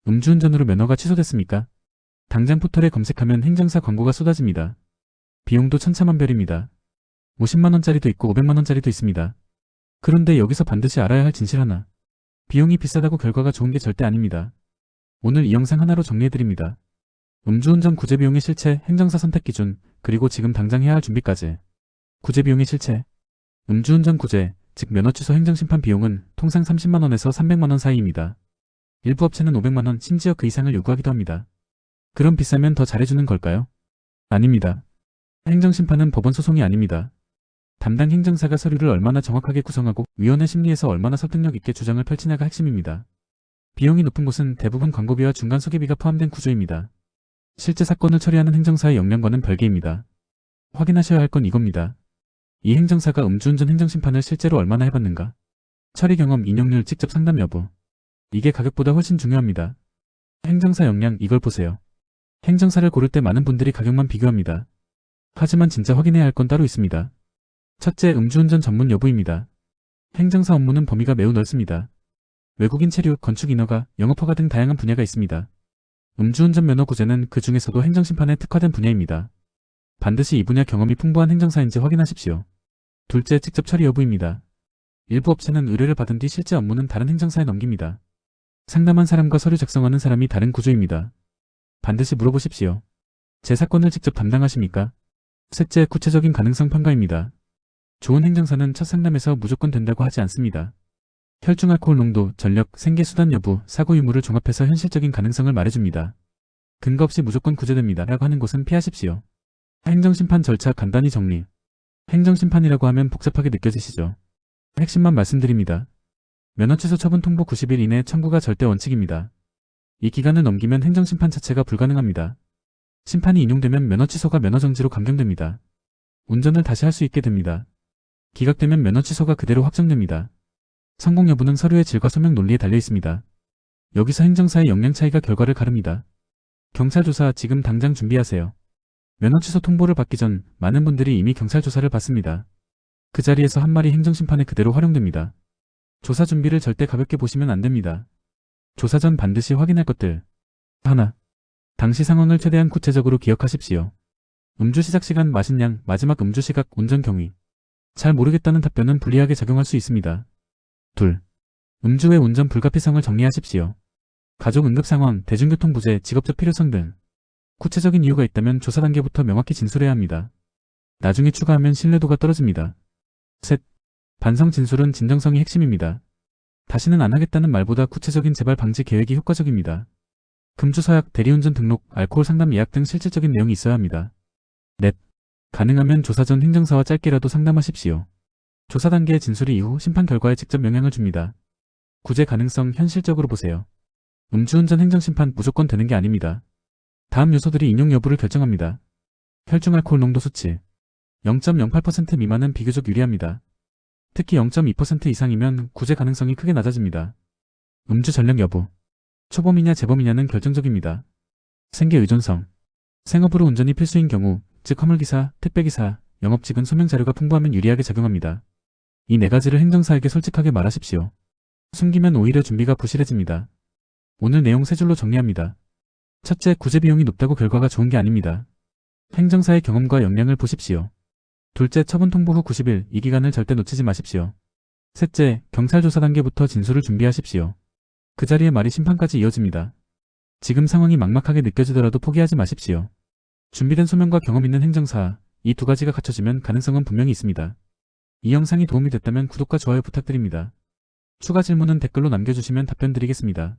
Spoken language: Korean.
음주운전으로 면허가 취소됐습니까? 당장 포털에 검색하면 행정사 광고가 쏟아집니다. 비용도 천차만별입니다. 50만원짜리도 있고 500만원짜리도 있습니다. 그런데 여기서 반드시 알아야 할 진실 하나. 비용이 비싸다고 결과가 좋은 게 절대 아닙니다. 오늘 이 영상 하나로 정리해드립니다. 음주운전 구제 비용의 실체, 행정사 선택 기준, 그리고 지금 당장 해야 할 준비까지. 구제 비용의 실체. 음주운전 구제, 즉 면허 취소 행정심판 비용은 통상 30만원에서 300만원 사이입니다. 일부 업체는 500만원, 심지어 그 이상을 요구하기도 합니다. 그럼 비싸면 더 잘해주는 걸까요? 아닙니다. 행정심판은 법원 소송이 아닙니다. 담당 행정사가 서류를 얼마나 정확하게 구성하고 위원회 심리에서 얼마나 설득력 있게 주장을 펼치냐가 핵심입니다. 비용이 높은 곳은 대부분 광고비와 중간 소개비가 포함된 구조입니다. 실제 사건을 처리하는 행정사의 역량과는 별개입니다. 확인하셔야 할 건 이겁니다. 이 행정사가 음주운전 행정심판을 실제로 얼마나 해봤는가? 처리 경험, 인용률, 직접 상담 여부. 이게 가격보다 훨씬 중요합니다. 행정사 역량, 이걸 보세요. 행정사를 고를 때 많은 분들이 가격만 비교합니다. 하지만 진짜 확인해야 할 건 따로 있습니다. 첫째, 음주운전 전문 여부입니다. 행정사 업무는 범위가 매우 넓습니다. 외국인 체류, 건축 인허가, 영업허가 등 다양한 분야가 있습니다. 음주운전 면허 구제는 그 중에서도 행정심판에 특화된 분야입니다. 반드시 이 분야 경험이 풍부한 행정사인지 확인하십시오. 둘째, 직접 처리 여부입니다. 일부 업체는 의뢰를 받은 뒤 실제 업무는 다른 행정사에 넘깁니다. 상담한 사람과 서류 작성하는 사람이 다른 구조입니다. 반드시 물어보십시오. 제 사건을 직접 담당하십니까? 셋째, 구체적인 가능성 평가입니다. 좋은 행정사는 첫 상담에서 무조건 된다고 하지 않습니다. 혈중 알코올 농도, 전력, 생계 수단 여부, 사고 유무를 종합해서 현실적인 가능성을 말해줍니다. 근거 없이 무조건 구제됩니다 라고 하는 곳은 피하십시오. 행정심판 절차 간단히 정리. 행정심판이라고 하면 복잡하게 느껴지시죠? 핵심만 말씀드립니다. 면허 취소 처분 통보 90일 이내 청구가 절대 원칙입니다. 이 기간을 넘기면 행정심판 자체가 불가능합니다. 심판이 인용되면 면허 취소가 면허 정지로 감경됩니다. 운전을 다시 할 수 있게 됩니다. 기각되면 면허 취소가 그대로 확정됩니다. 성공 여부는 서류의 질과 소명 논리에 달려 있습니다. 여기서 행정사의 역량 차이가 결과를 가릅니다. 경찰 조사 지금 당장 준비하세요. 면허 취소 통보를 받기 전 많은 분들이 이미 경찰 조사를 받습니다. 그 자리에서 한 마리 행정심판에 그대로 활용됩니다. 조사 준비를 절대 가볍게 보시면 안 됩니다. 조사 전 반드시 확인할 것들. 하나. 당시 상황을 최대한 구체적으로 기억하십시오. 음주 시작 시간, 마신 양, 마지막 음주 시각, 운전 경위. 잘 모르겠다는 답변은 불리하게 작용할 수 있습니다. 둘. 음주 후 운전 불가피성을 정리하십시오. 가족 응급 상황, 대중교통 부재, 직업적 필요성 등. 구체적인 이유가 있다면 조사 단계부터 명확히 진술해야 합니다. 나중에 추가하면 신뢰도가 떨어집니다. 셋. 반성 진술은 진정성이 핵심입니다. 다시는 안 하겠다는 말보다 구체적인 재발 방지 계획이 효과적입니다. 금주 서약, 대리운전 등록, 알코올 상담 예약 등 실질적인 내용이 있어야 합니다. 넷. 가능하면 조사 전 행정사와 짧게라도 상담하십시오. 조사 단계의 진술이 이후 심판 결과에 직접 영향을 줍니다. 구제 가능성 현실적으로 보세요. 음주운전 행정심판 무조건 되는 게 아닙니다. 다음 요소들이 인용 여부를 결정합니다. 혈중 알코올 농도 수치. 0.08% 미만은 비교적 유리합니다. 특히 0.2% 이상이면 구제 가능성이 크게 낮아집니다. 음주 전력 여부. 초범이냐 재범이냐는 결정적입니다. 생계 의존성. 생업으로 운전이 필수인 경우, 즉 화물기사, 택배기사, 영업직은 소명 자료가 풍부하면 유리하게 작용합니다. 이 네 가지를 행정사에게 솔직하게 말하십시오. 숨기면 오히려 준비가 부실해집니다. 오늘 내용 세 줄로 정리합니다. 첫째, 구제 비용이 높다고 결과가 좋은 게 아닙니다. 행정사의 경험과 역량을 보십시오. 둘째, 처분 통보 후 90일, 이 기간을 절대 놓치지 마십시오. 셋째, 경찰 조사 단계부터 진술을 준비하십시오. 그 자리에 말이 심판까지 이어집니다. 지금 상황이 막막하게 느껴지더라도 포기하지 마십시오. 준비된 소명과 경험 있는 행정사, 이 두 가지가 갖춰지면 가능성은 분명히 있습니다. 이 영상이 도움이 됐다면 구독과 좋아요 부탁드립니다. 추가 질문은 댓글로 남겨주시면 답변 드리겠습니다.